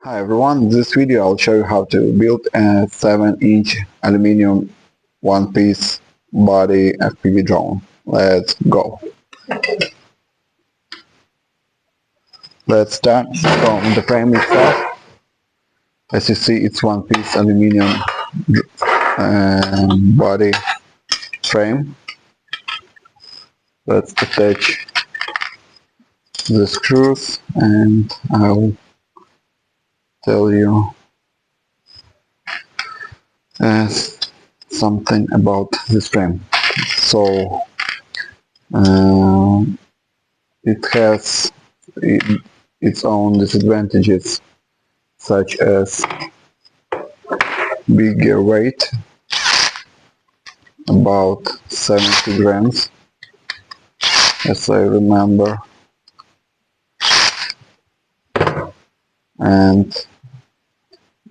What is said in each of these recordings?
Hi everyone, in this video I'll show you how to build a 7-inch aluminum one-piece body FPV drone. Let's go. Let's start from the frame itself. As you see, it's one-piece aluminum body frame. Let's attach the screws and I'll tell you something about this frame. So it has its own disadvantages, such as bigger weight, about 70 grams as I remember, and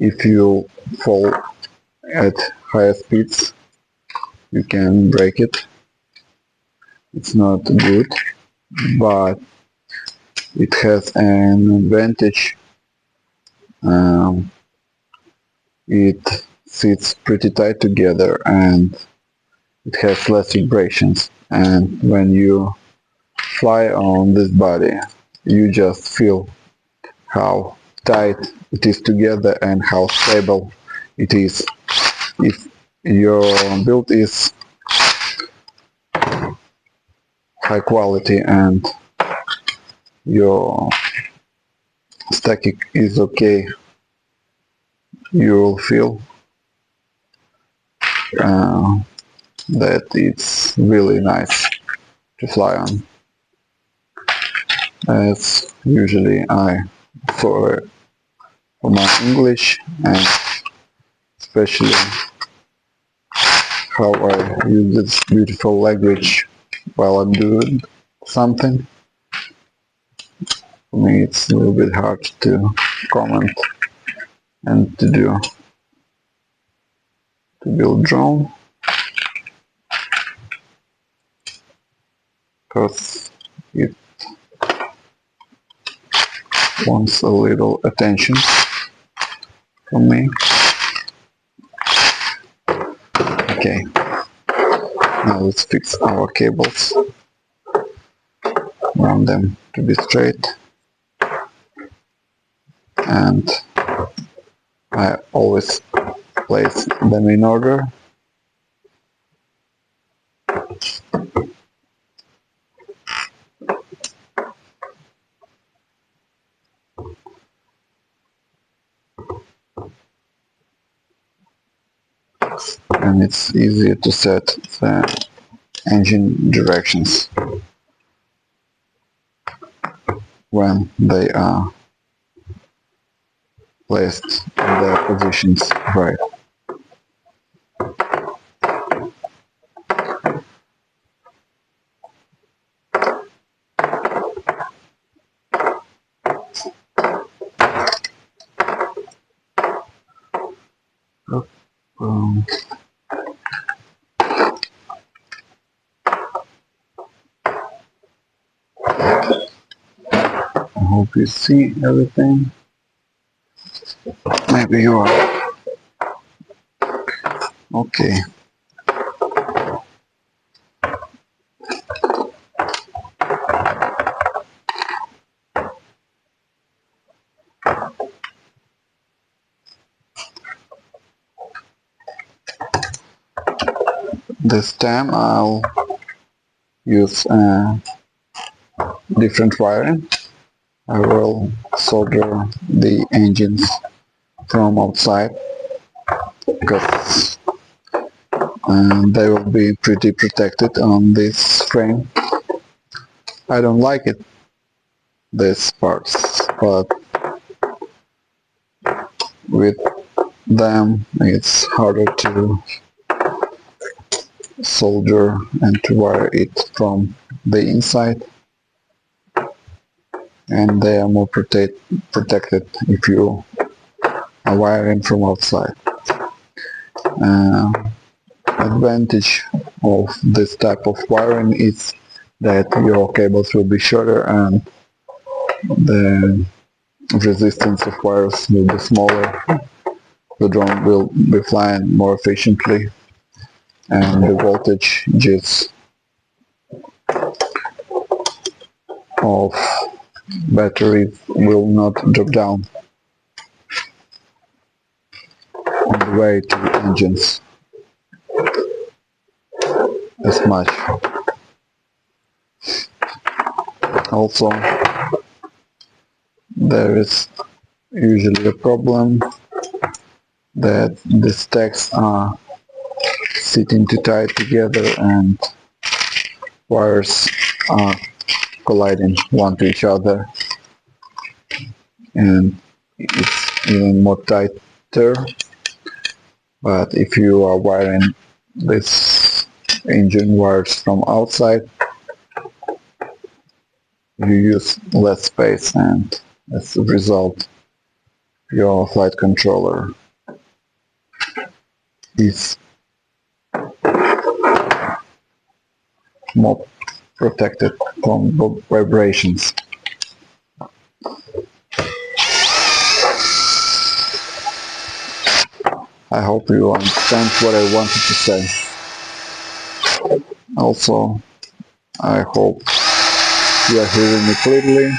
if you fall at higher speeds you can break it. It's not good, but it has an advantage. It sits pretty tight together and it has less vibrations, and when you fly on this body you just feel how tight it is together and how stable it is. If your build is high quality and your stacking is okay, you will feel that it's really nice to fly on. As usually for my English and especially how I use this beautiful language while I'm doing something, for me it's a little bit hard to comment and to build drone, because it wants a little attention from me. Okay, now let's fix our cables. Want them to be straight, and I always place them in order. And it's easier to set the engine directions when they are placed in their positions right. I hope you see everything. Maybe you are. Okay. This time I'll use different wiring. I will solder the engines from outside because they will be pretty protected on this frame. I don't like it, these parts, but with them it's harder to solder and to wire it from the inside, and they are more protected if you are wiring from outside. Advantage of this type of wiring is that your cables will be shorter and the resistance of wires will be smaller, the drone will be flying more efficiently, and the voltage just of batteries will not drop down on the way to the engines as much. Also, there is usually a problem that the stacks are sitting too tight together and wires are colliding one to each other, and it's even more tighter. But if you are wiring this engine wires from outside, you use less space, and as a result your flight controller is more protected from vibrations. I hope you understand what I wanted to say. Also, I hope you are hearing me clearly,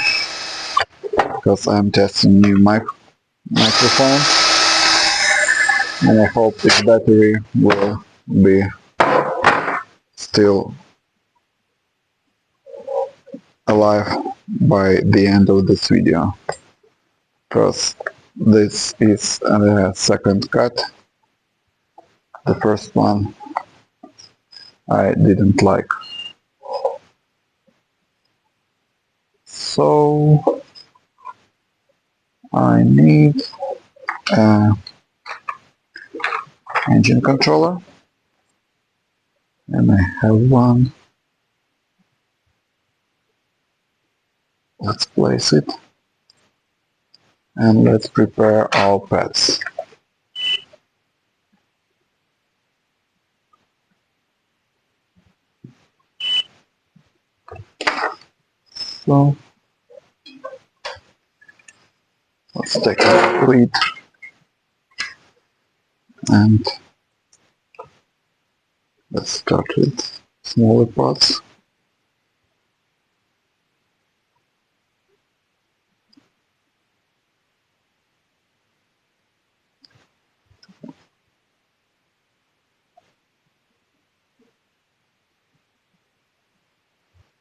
because I'm testing new microphone, and I hope this battery will be still alive by the end of this video, because this is a second cut. The first one I didn't like. So I need an engine controller, and I have one. Let's place it, and let's prepare our pads. So let's take a lead and let's start with smaller parts.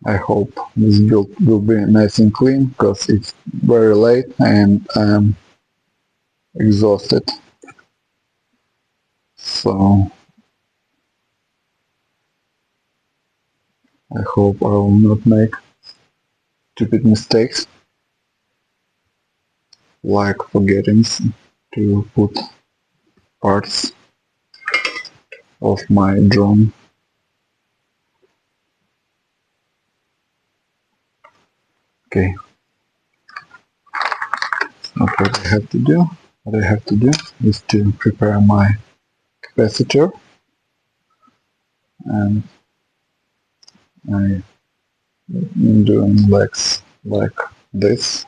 I hope this build will be nice and clean, because it's very late and I'm exhausted. So I hope I will not make stupid mistakes, like forgetting to put parts of my drone. Okay, not what I have to do. What I have to do is to prepare my capacitor, and I'm doing legs like this.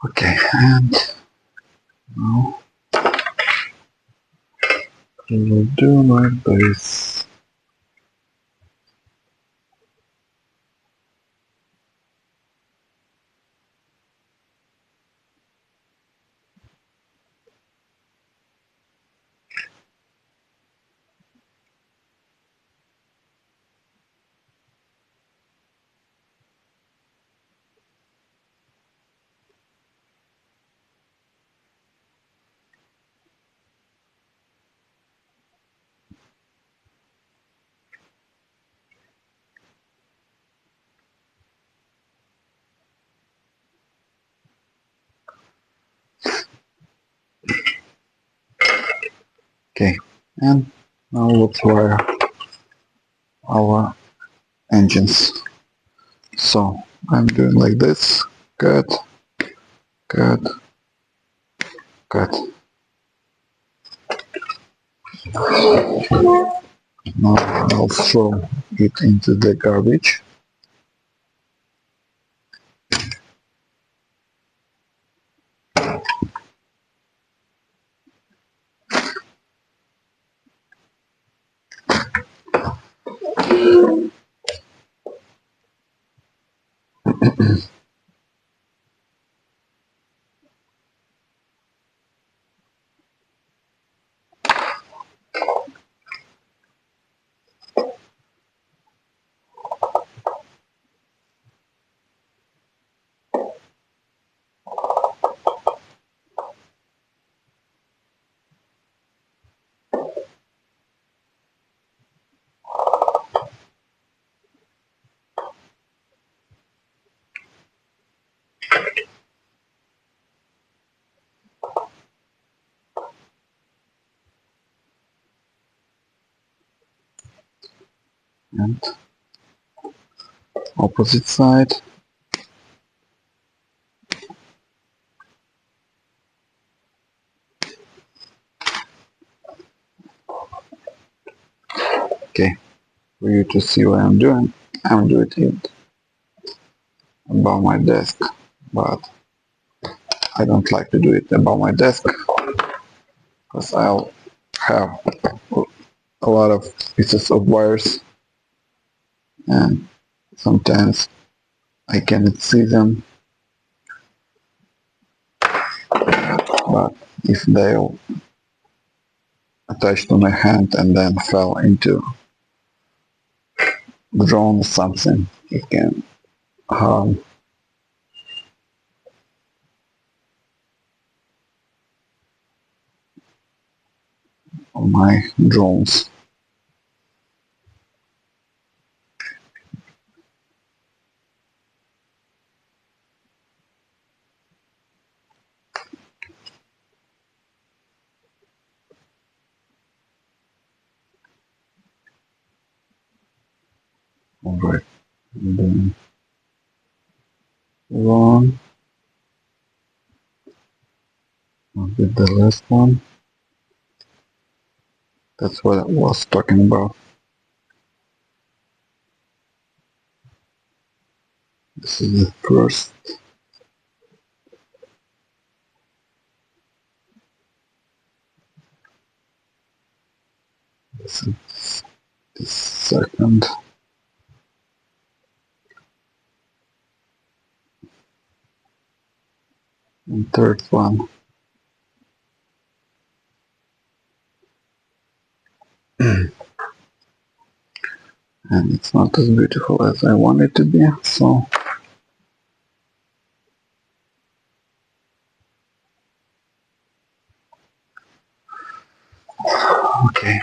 Okay, and now we will do like this. Okay, and now let's wire our engines. So I'm doing like this: cut, cut, cut. Now I'll throw it into the garbage. And opposite side. Okay, for you to see what I'm doing it above my desk, but I don't like to do it above my desk because I'll have a lot of pieces of wires and sometimes I cannot see them, but if they'll attach to my hand and then fell into the drone or something, it can harm my drones. Alright, and then one, I'll get the last one. That's what I was talking about. This is the first. This is the second. And third one. And it's not as beautiful as I want it to be, so okay.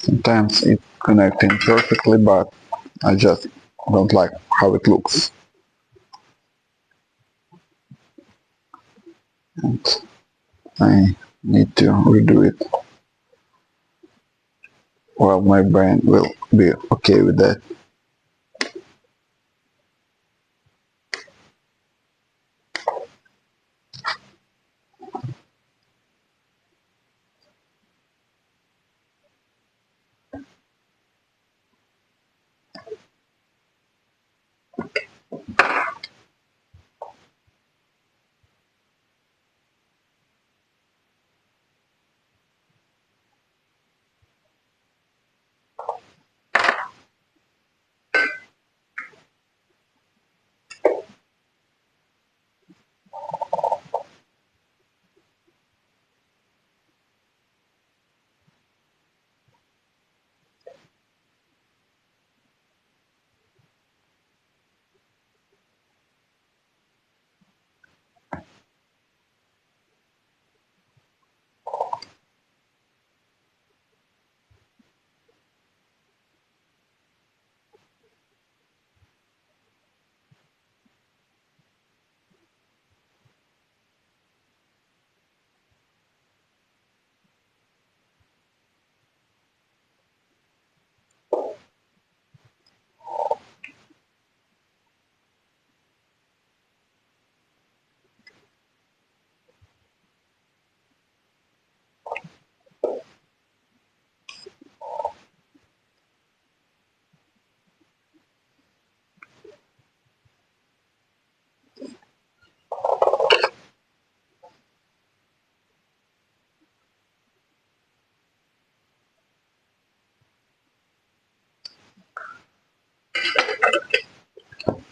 Sometimes it's connecting perfectly, but I just don't like how it looks. And I need to redo it. Well, my brain will be okay with that.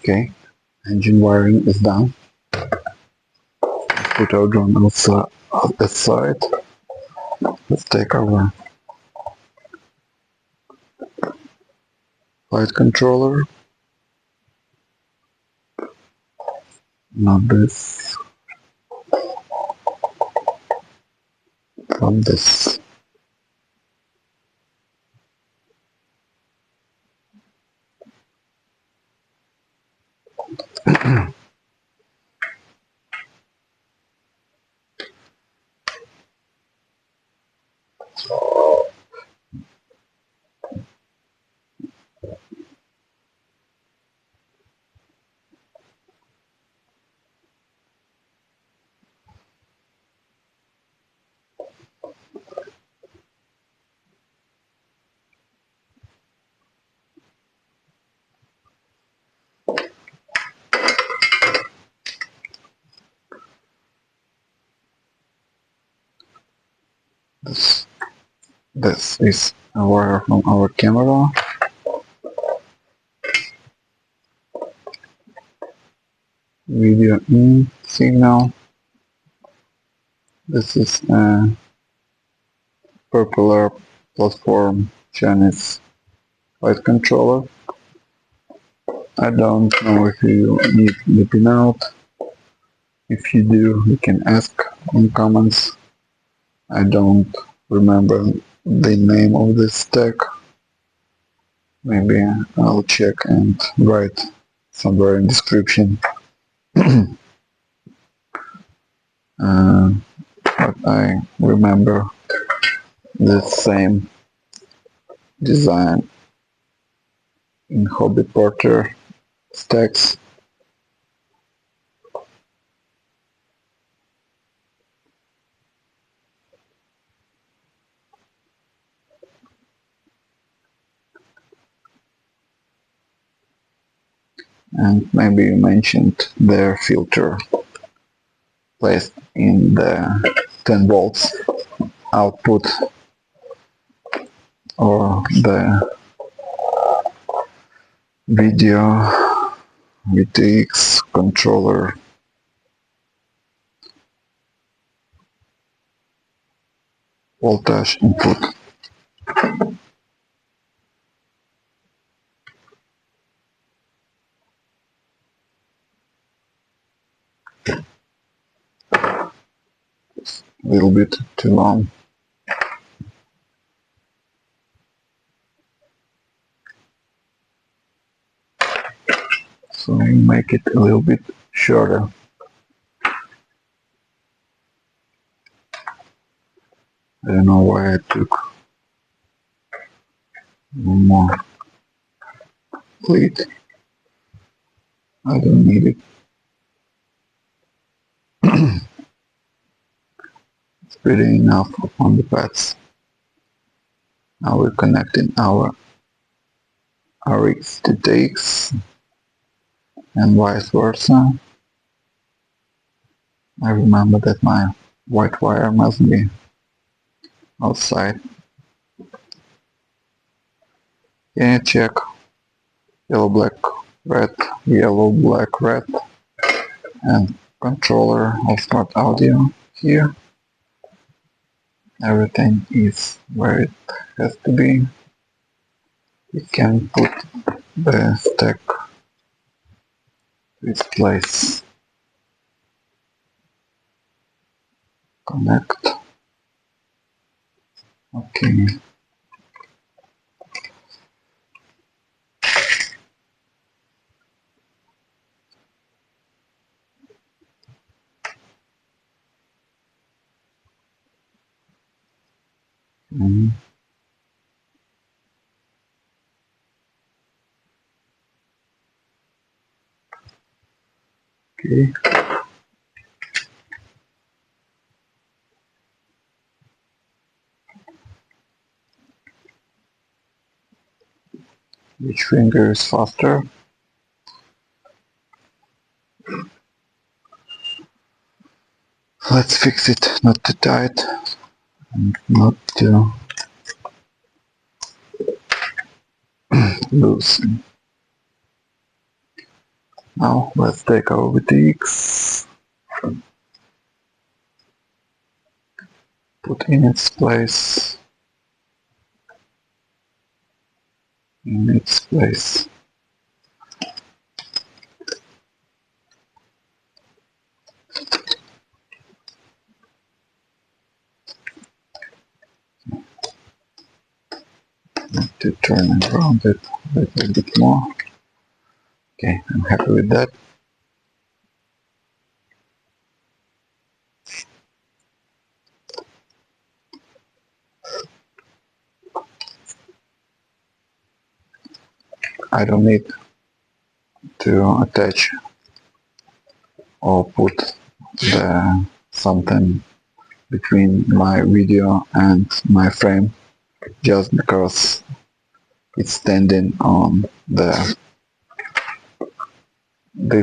Okay, engine wiring is done. Put our drone aside. Let's take our flight controller. Not this, not this. This, this is a wire from our camera. Video in signal. This is a popular platform Chinese flight controller. I don't know if you need the pinout. If you do, you can ask in comments. I don't remember the name of this tag. Maybe I'll check and write somewhere in description. But I remember the same design in Hobby Porter stacks. And maybe you mentioned their filter placed in the 10 volts output or the video VTX controller voltage input. A little bit too long. So make it a little bit shorter. I don't know why I took one more pleat. I don't need it. It's pretty enough on the pads. Now we're connecting our RX to TX and vice versa. I remember that my white wire must be outside. Can you check yellow, black, red, yellow, black, red, and controller of smart audio here. Everything is where it has to be. You can put the stack to its place. Connect. Okay. Mm. Okay. Which finger is faster? Let's fix it not too tight and not too loose. Now let's take our VTX, put in its place, in its place. To turn around it a little bit more. Okay, I'm happy with that. I don't need to attach or put the something between my video and my frame just because it's standing on these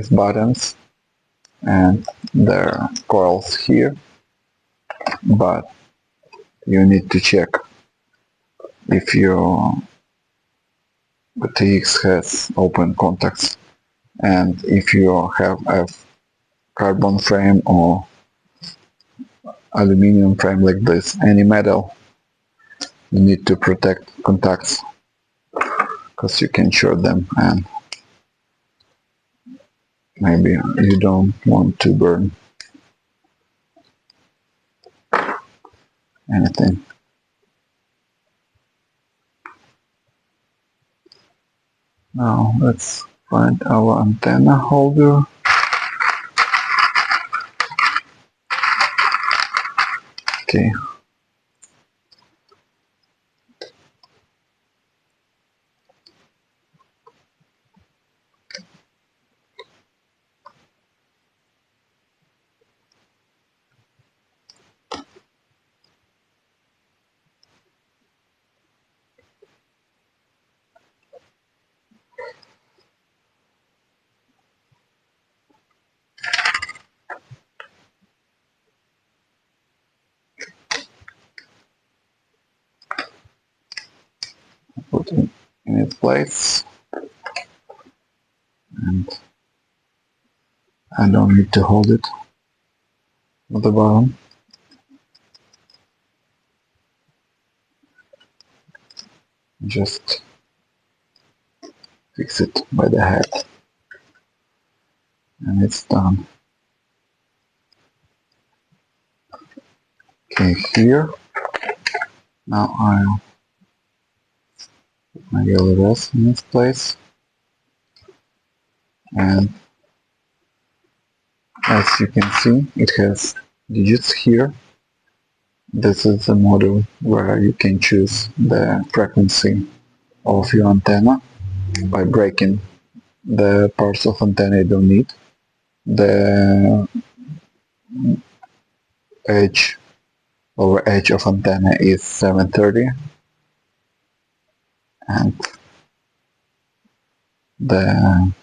buttons and there are coils here, but you need to check if your TX has open contacts, and if you have a carbon frame or aluminum frame like this, any metal, you need to protect contacts because you can short them and maybe you don't want to burn anything. Now let's find our antenna holder. Okay. Put it in its place, and I don't need to hold it at the bottom. Just fix it by the head and it's done. Okay, here now I'll put my yellow rest in its place and as you can see, it has digits here. This is the module where you can choose the frequency of your antenna by breaking the parts of antenna you don't need. The lower edge of antenna is 730 and the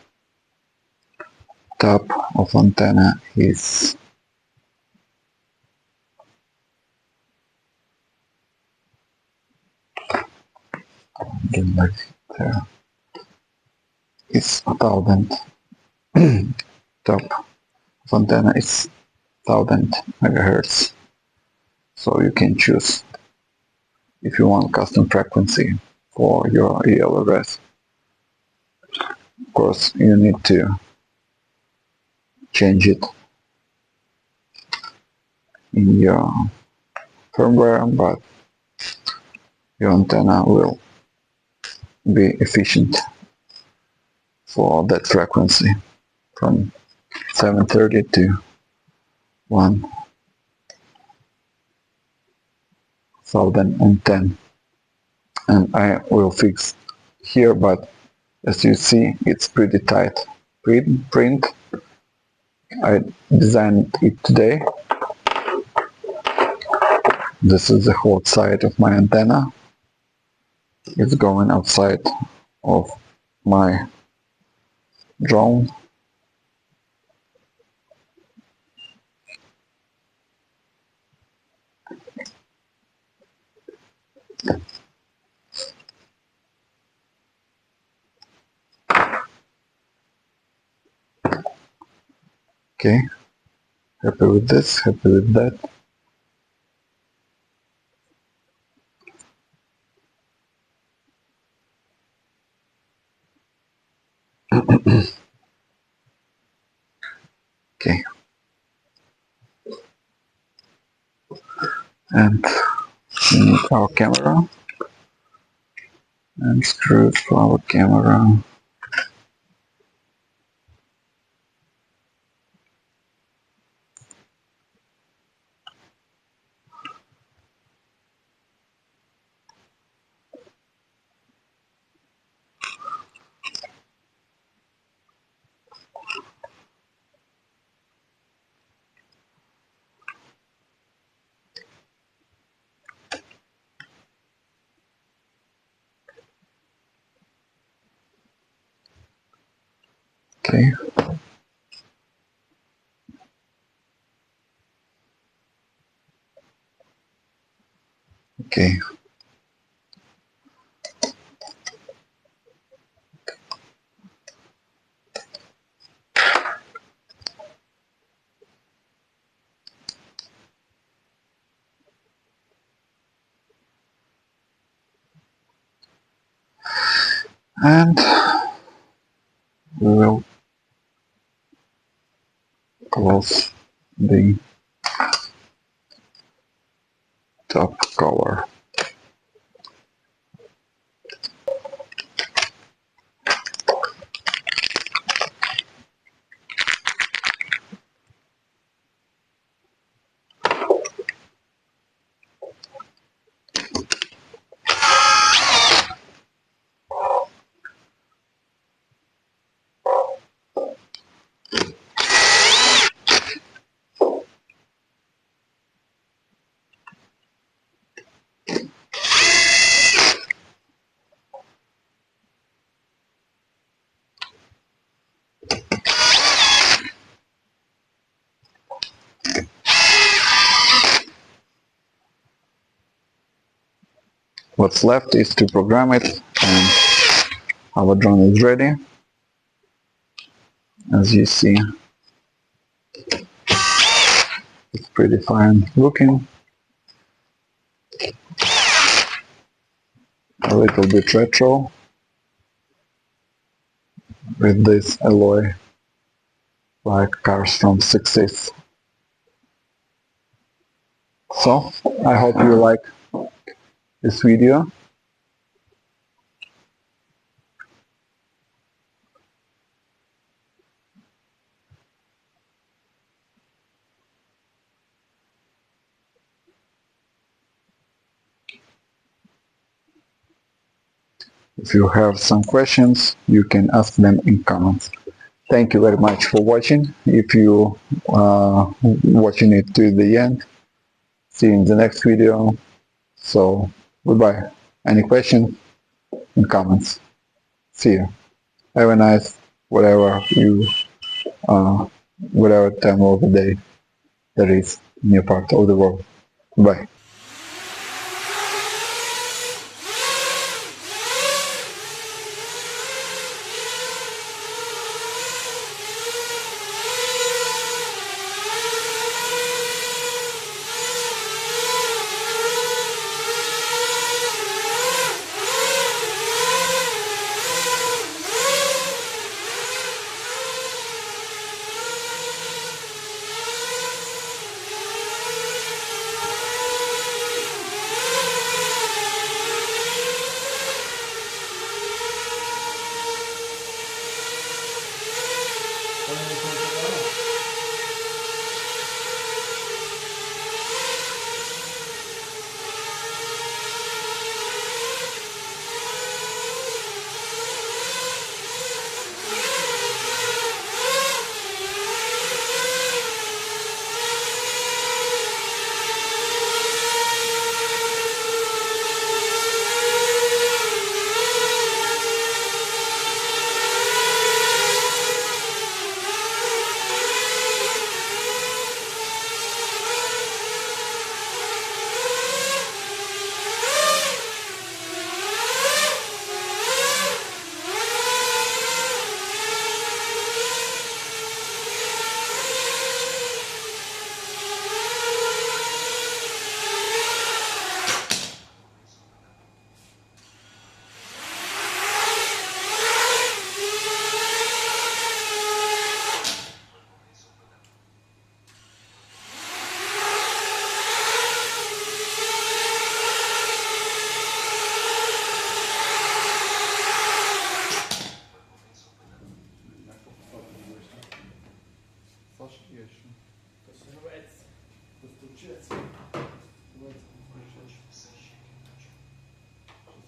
top of antenna is it's 1000. Top of antenna is 1000 megahertz, so you can choose if you want custom frequency for your ELRS. Of course, you need to change it in your firmware, but your antenna will be efficient for that frequency from 730 to 1010. And I will fix here, but as you see, it's pretty tight print. I designed it today. This is the hot side of my antenna. It's going outside of my drone. Okay, happy with this, happy with that. Okay, and we need our camera and screws for our camera. Okay. Okay. And we will close the top cover. What's left is to program it, and our drone is ready. As you see, it's pretty fine looking. A little bit retro with this alloy like cars from 60s. So, I hope you like this video. If you have some questions, you can ask them in comments. Thank you very much for watching. If you watching it to the end, see you in the next video. So goodbye. Any questions in comments? See you. Have a nice uh, whatever time of the day there is in your part of the world. Bye.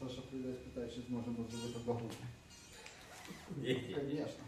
Саша прийде, спитає, чи зможемо зробити багу. Звісно.